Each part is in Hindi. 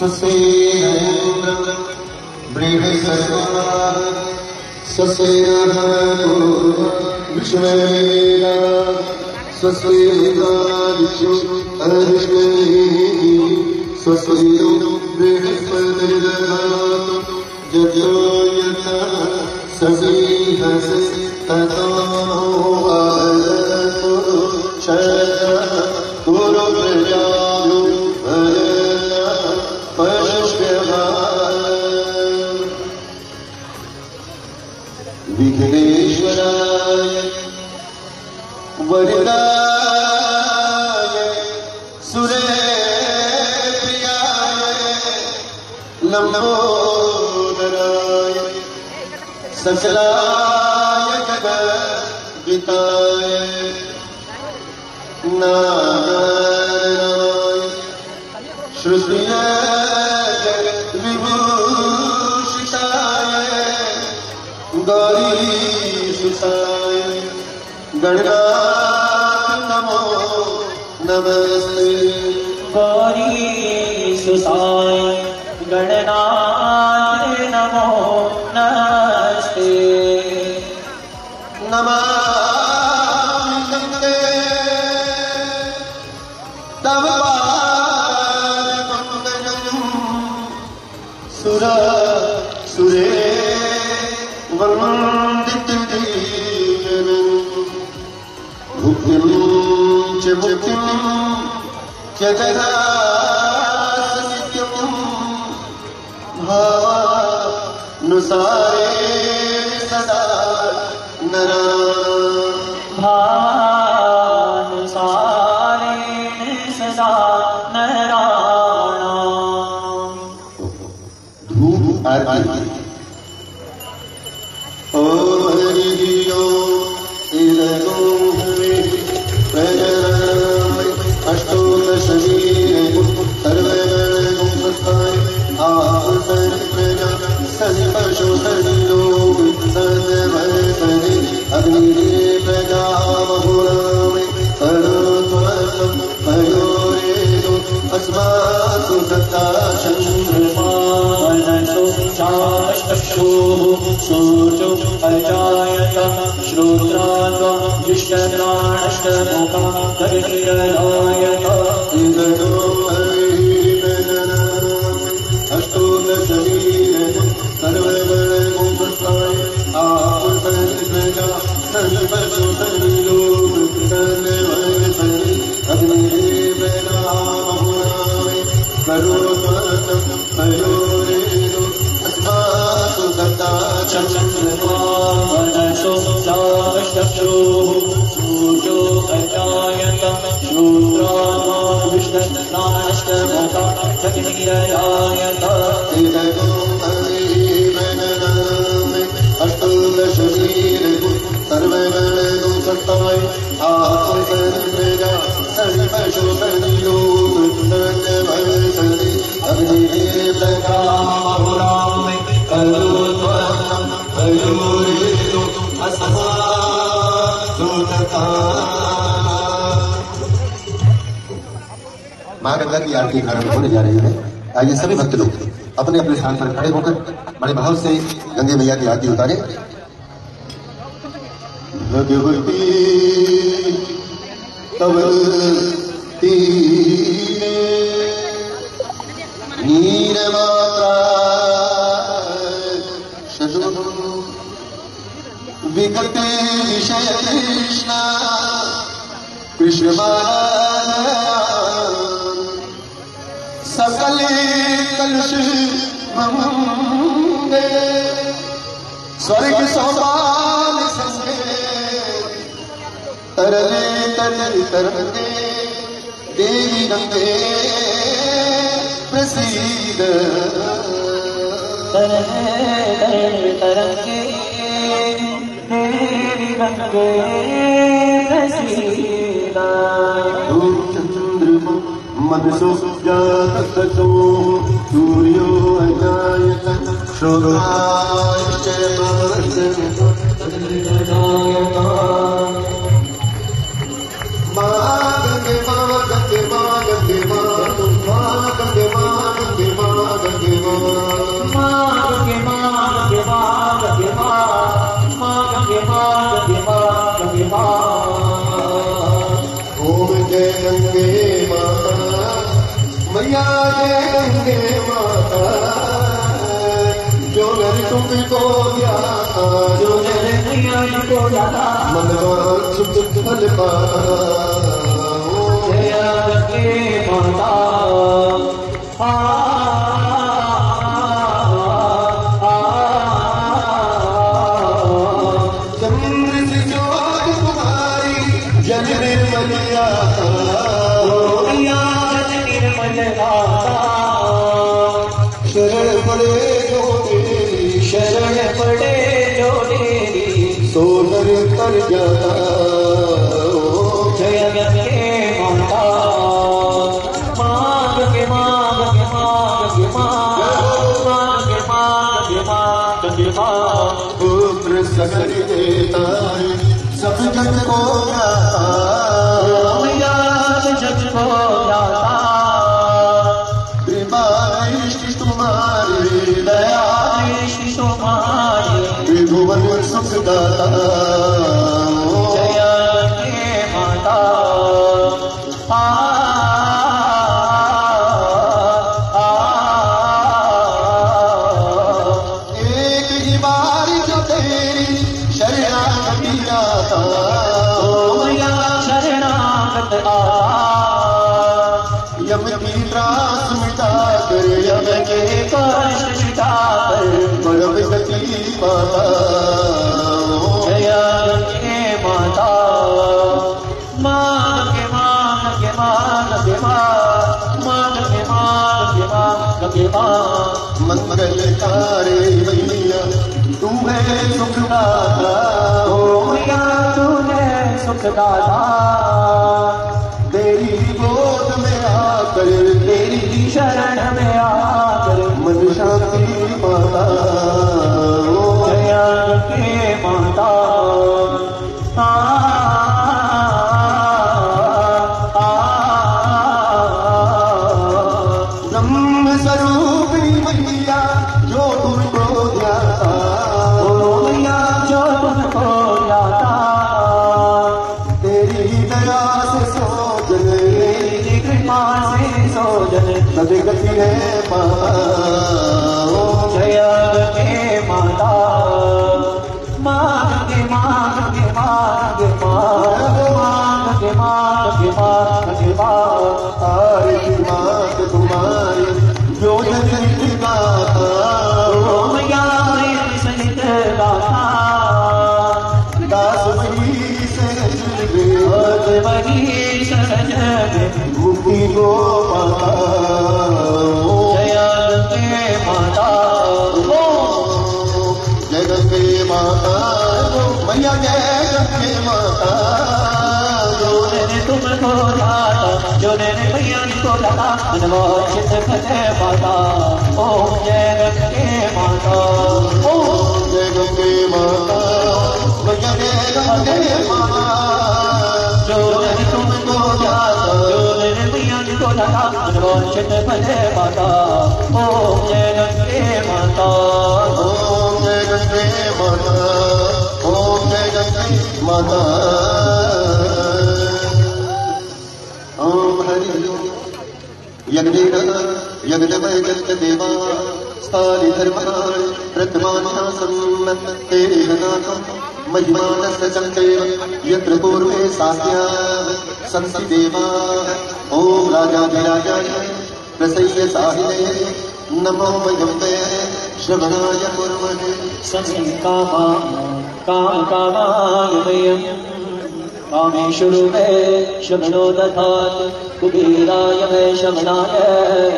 स्वस्तिन्द्र बृहस्पतिर्वा स्वस्तिनः विश्ववेदाः स्वस्तिर्विश्वो अरिष्टैः स्वस्तिनो बृहस्पतिर्दधातु यतो यथा सविहसे ततो वदतु क्षत्रः गुरुप्रजायो भरतः पशुष्यभाः विघ्नेश्वराय वरदाय सुरेप्रियाय लंबोदराय सकलाय जगद्विताय नारायणाय श्रुतिय जगद्विभूषिताय गौरीसुताय गणनाथ नमो नमस्ते गौरीसुताय गणनाथ नमो नमस्ते नमामि गंगे तव पादपङ्कजं सुरे वन्दितं भुक्तिं च मुक्तिं च जगासनित्यं भावानुसारे सदा नरा भावानुसारे सदा नराणाम् धूप आरती ओम हरि ओम अष्टोदश सर्वगणगुंसत्ताय आपसर्प्रजा सनिपशो सनिलोक सर्वभयसनि अग्निप्रजा बहुरामे करोत्वं पयोरेदो अस्मासु दत्ता चन्द्रमानसो चाष्टशोः सूर्यो अजायत श्रोत्राद्वा विष्टद्राणष्टमुखा तर्हिरलायत इन्द्रो अष्टोदशवीरजं सर्वगणगुंसत्ताय आपसर्प्रजा सनिपशो सनिलोक सर्वभयसनि अग्निप्रजा बहुरामे करोत्वं पयोरेदो अस्मासु दत्ता चन्द्रमानसो चाष्टशोः सूर्यो अजायत श्रोत्राद्वा विष्टद्राणष्टमुखा तर्हिरलायत अष्टोदशवीरजं सर्वगणगुंसत्ताय आपसर्प्रजा सनिपशो सनिलोक सर्वभयसनि अग्निप्रजा बहुरामे करोत्वं पयोरेदो अस्मासु दत्ता। मां गंगा की आरती आरंभ होने जा रही है। आइए सभी भक्त लोग अपने अपने स्थान पर खड़े होकर बड़े भाव से गंगे मैया की आरती उतारे। भगवती तव तीरे नीरमात्रा शशु विकटे विषय कृष्णा कृष्णमाला सकले कलुष मंगे स्वर्ग सोपान संगे तरले तरले तरंगे देवी गंगे प्रसीद तरले तरंगे देवी गंगे प्रसीद चंद्रमा मनसो जातस्तो सूर्यो अजायत शोभाश्च मागंगे मागंगे मागंगे मागंगे मागंगे मागंगे ओम जय गंगे माता मैया जय गंगे माता जो नर तुमको जाता जो नर मैया को जाता मनवा सुख फल पाता जय गंगे माता चंद्र से ज्योत तुम्हारी जन निर्मल आता शरण पड़े जो तेरी शरण पड़े जो तेरी सो नर कर जाता जय गंगे माता मांग के मांग के मांग के मांग के मांग के मांग के मांग पुत्र सकर देता है सब जग को जाता मैया जग को जाता कृपा दृष्टि तुम्हारी दया दृष्टि तुम्हारी त्रिभुवन सुख दाता जय गंगे माता एक ही बार जो तेरी शरणागति आता मैया शरणागत आता यम की त्रास मिटा कर यम के कष्ट मिटाकर परम गति पाता जय गंगे माता मांग के मांग के मांग के मांग के मांग के मांग के मांग मंगलकारी मैया तुम्हें सुख दाता ओ मैया तूने सुख दाता तेरी गोद में आकर तेरी शरण में आकर मन शांति पाता जय गंगे माता ब्रह्म स्वरूपी मैया जो तुमको ध्याता ओ मैया जो तुमको जाता तेरी दया से सोचन तेरी कृपा से सोजन सदगति है पाता जय गंगे माता मांग के मांग के मांग के मांग के मांग के मांग के मांग तारी मात तुम्हारी जो जगत गाता ओ मैया सहित गाता दास वही से वही सहज मुक्ति को पाता जय गंगे माता जय गंगे माता मैया जय गंगे माता जो ने तुमको जाता जो ने मैया को जाता मनवांछित फल पाता ओम जय गंगे माता ओम जय गंगे माता मैया जय गंगे माता जो ने तुमको जाता जो ने मैया को जाता मनवांछित फल पाता ओम जय गंगे माता ओम जय गंगे माता ओम जय गंगे माता ओम हरि यज्ञेन यज्ञमय देवा स्थानि धर्माणि प्रथमान्यासम् तेन नाकम् महिमानस्य चन्देव यत्र पूर्वे सास्याः सन्ति देवाः ॐ राजाधिराजाय प्रसह्य साहिने नमो वयं ते श्रवणाय कुर्महे समी कामा काम कामाय कामेश्वरो मे शमनो दधात् कुबेराय मे शमनाय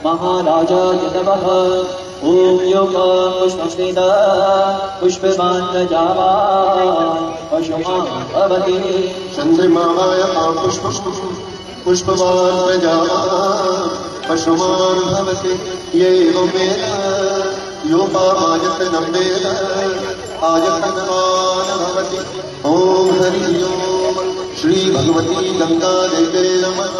महाराजाय नमः ॐ योगा पुष्पस्मिता पुष्पवान् प्रजावान् पशुमान् भवति चन्द्रमाय पुष्पवान् प्रजावान् पशुमान् भवति एवं वेद योपामायतनं वेद आयतनवान् भवति ॐ हरि ओम् श्री भगवती गंगा देवे नमः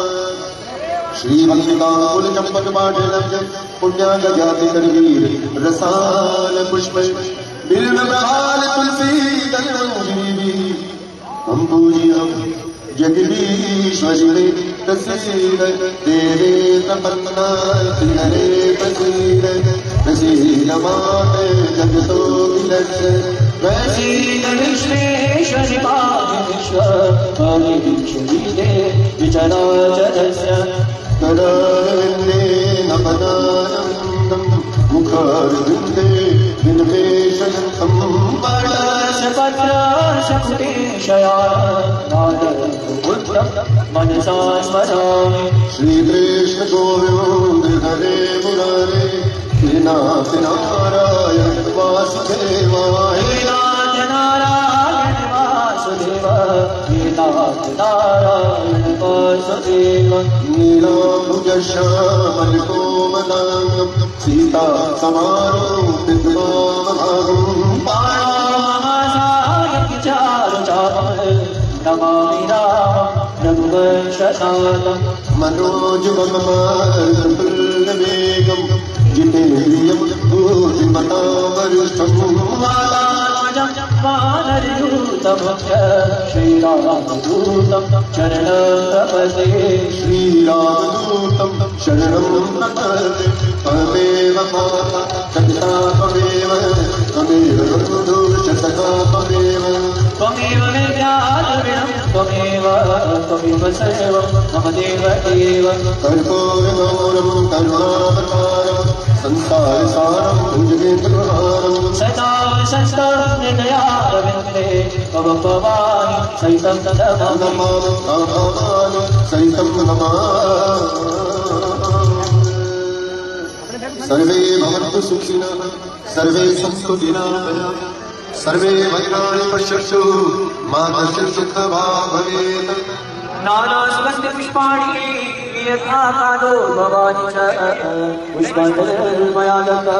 श्रीमल्लिकाकुल चंपक पाठलब्ज पुण्यागजाति करवीर रसाल पुष्प बिल्व प्रहाल तुलसी तनवंजीवी हम पूजियम जगदीश्वरी में तस्वीर तेरे तपन्ना तिहरे तस्वीर तस्वीर माते जगतो विलस प्रसीद विश्वेश्वरि पाहेश्वर हरिश्वरी दे विचराचरस्य करारविन्दे नपदानन्दं मुखारविन्दे विन्वेषयन्तं बुद्धं मनसा स्मरामि श्रीकृष्ण गोविन्द हरे मुरारे श्रीनाथ नारायण वासुदेवाय नाथ नारायण वासुदेव नाथ नारायण वासुदेव नीलाम्बुज श्यामल कोमलांगं सीता समारोपित वामभागं महासायकि चारु चापः नमामि रामं रघुवंशनाथं मनोजवं मारुततुल्यवेगं जितेन्द्रियं बुद्धिमतां वरिष्ठं वाताजं वानरयूतमुख्य श्रीरामदूतं शरणं प्रपद्ये श्रीरामदूतं शरणं प्रपद्ये त्वमेव माता सविता त्वमेव बन्धुर्षसखा त्वमेव त्वमेव विद्याद्रविणं त्वमेव सर्वं मम देव एव कर्पूरगौरं करुणावतारं संसारसारं भुजगेन्द्रहारं सदा संस्तं हृदयारविन्दे तव भवानि सहितं नमामि नमामि सहितं नमामि सर्वे भवन्तु सुखिनः सर्वे सन्तु निरामयाः सर्वे भद्राणि पश्यन्तु मा कश्चित् दुःखभाग् भवेत् नानासुगन्धपुष्पाणि यथा कालो भवानि च पुष्पाञ्जलिर्मया दत्ता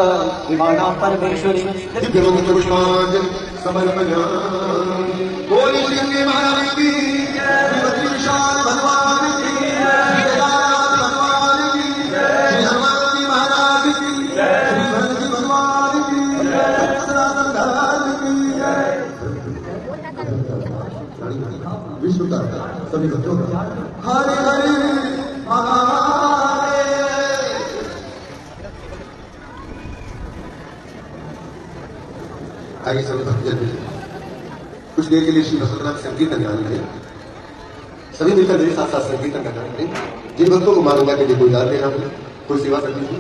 विमानां परमेश्वरी दिव्यमन्त्रपुष्पाञ्जलिं समर्पयामि बोले श्री गंगे महारानी की श्रीमती विशाल भगवान की केदारनाथ भगवान की श्री हनुमान महाराज की श्री भरत भगवान की सनातन धर्म की विश्व का सभी बच्चों का हरे हरे आगे सभी भक्त कुछ देर के लिए श्री भगवान संकीर्तन गान करें सभी मिलकर मेरे साथ साथ संकीर्तन का गान करें जिन भक्तों को मालूम है कि कोई दान देना हो कोई सेवा करनी हो